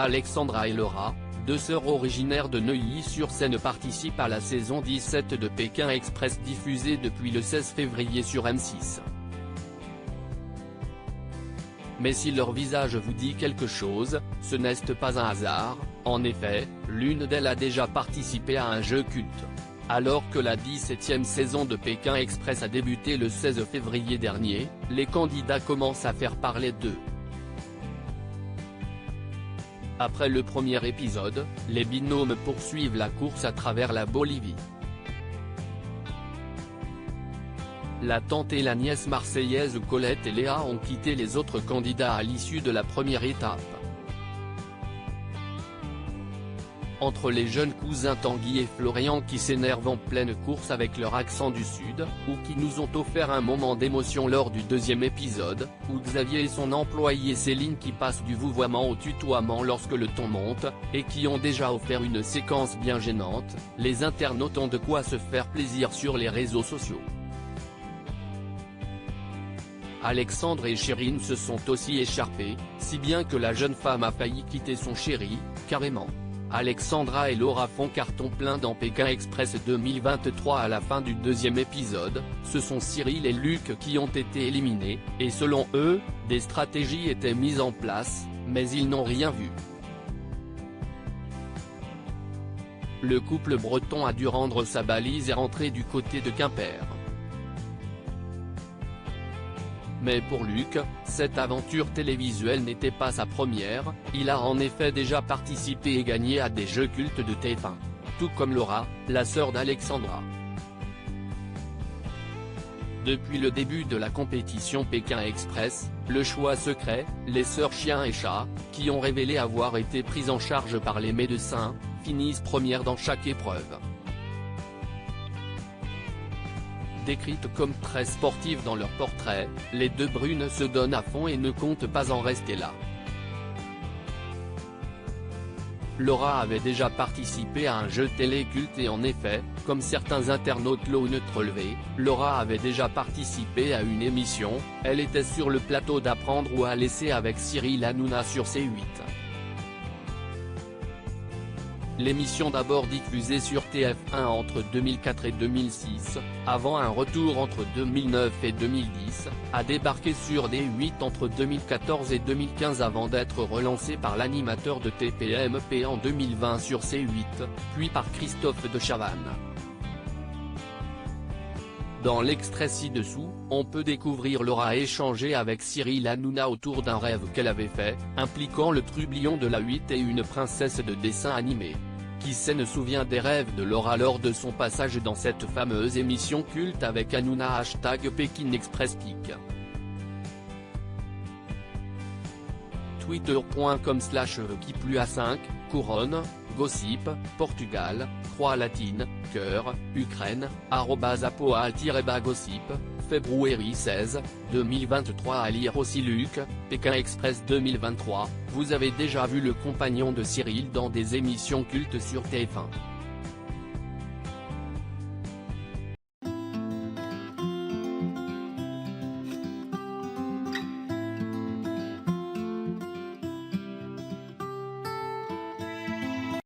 Alexandra et Laura, deux sœurs originaires de Neuilly-sur-Seine participent à la saison 17 de Pékin Express diffusée depuis le 16 février sur M6. Mais si leur visage vous dit quelque chose, ce n'est pas un hasard, en effet, l'une d'elles a déjà participé à un jeu culte. Alors que la 17e saison de Pékin Express a débuté le 16 février dernier, les candidats commencent à faire parler d'eux. Après le premier épisode, les binômes poursuivent la course à travers la Bolivie. La tante et la nièce marseillaise Colette et Léa ont quitté les autres candidats à l'issue de la première étape. Entre les jeunes cousins Tanguy et Florian qui s'énervent en pleine course avec leur accent du Sud, ou qui nous ont offert un moment d'émotion lors du deuxième épisode, ou Xavier et son employée Céline qui passent du vouvoiement au tutoiement lorsque le ton monte, et qui ont déjà offert une séquence bien gênante, les internautes ont de quoi se faire plaisir sur les réseaux sociaux. Alexandre et Chérine se sont aussi écharpés, si bien que la jeune femme a failli quitter son chéri, carrément. Alexandra et Laura font carton plein dans Pékin Express 2023 à la fin du deuxième épisode, ce sont Cyril et Luc qui ont été éliminés, et selon eux, des stratégies étaient mises en place, mais ils n'ont rien vu. Le couple breton a dû rendre sa balise et rentrer du côté de Quimper. Mais pour Luc, cette aventure télévisuelle n'était pas sa première, il a en effet déjà participé et gagné à des jeux cultes de TF1. Tout comme Laura, la sœur d'Alexandra. Depuis le début de la compétition Pékin Express, le choix secret, les sœurs Chien et Chat, qui ont révélé avoir été prises en charge par les médecins, finissent premières dans chaque épreuve. Décrites comme très sportives dans leur portrait, les deux brunes se donnent à fond et ne comptent pas en rester là. Laura avait déjà participé à un jeu télé culte et en effet, comme certains internautes l'ont relevé, Laura avait déjà participé à une émission, elle était sur le plateau d'Apprendre ou à laisser avec Cyril Hanouna sur C8. L'émission d'abord diffusée sur TF1 entre 2004 et 2006, avant un retour entre 2009 et 2010, a débarqué sur D8 entre 2014 et 2015 avant d'être relancée par l'animateur de TPMP en 2020 sur C8, puis par Christophe de Chavannes. Dans l'extrait ci-dessous, on peut découvrir Laura échanger avec Cyril Hanouna autour d'un rêve qu'elle avait fait, impliquant le trublion de la 8 et une princesse de dessin animé. Qui se souvient des rêves de Laura lors de son passage dans cette fameuse émission culte avec Hanouna #PékinExpressPic. Twitter.com/qui+a5, Couronne, Gossip, Portugal, Croix latine, Cœur, Ukraine, @apoal-gossip, février 16, 2023 à lire aussi Luc, Pékin Express 2023, vous avez déjà vu le compagnon de Cyril dans des émissions cultes sur TF1.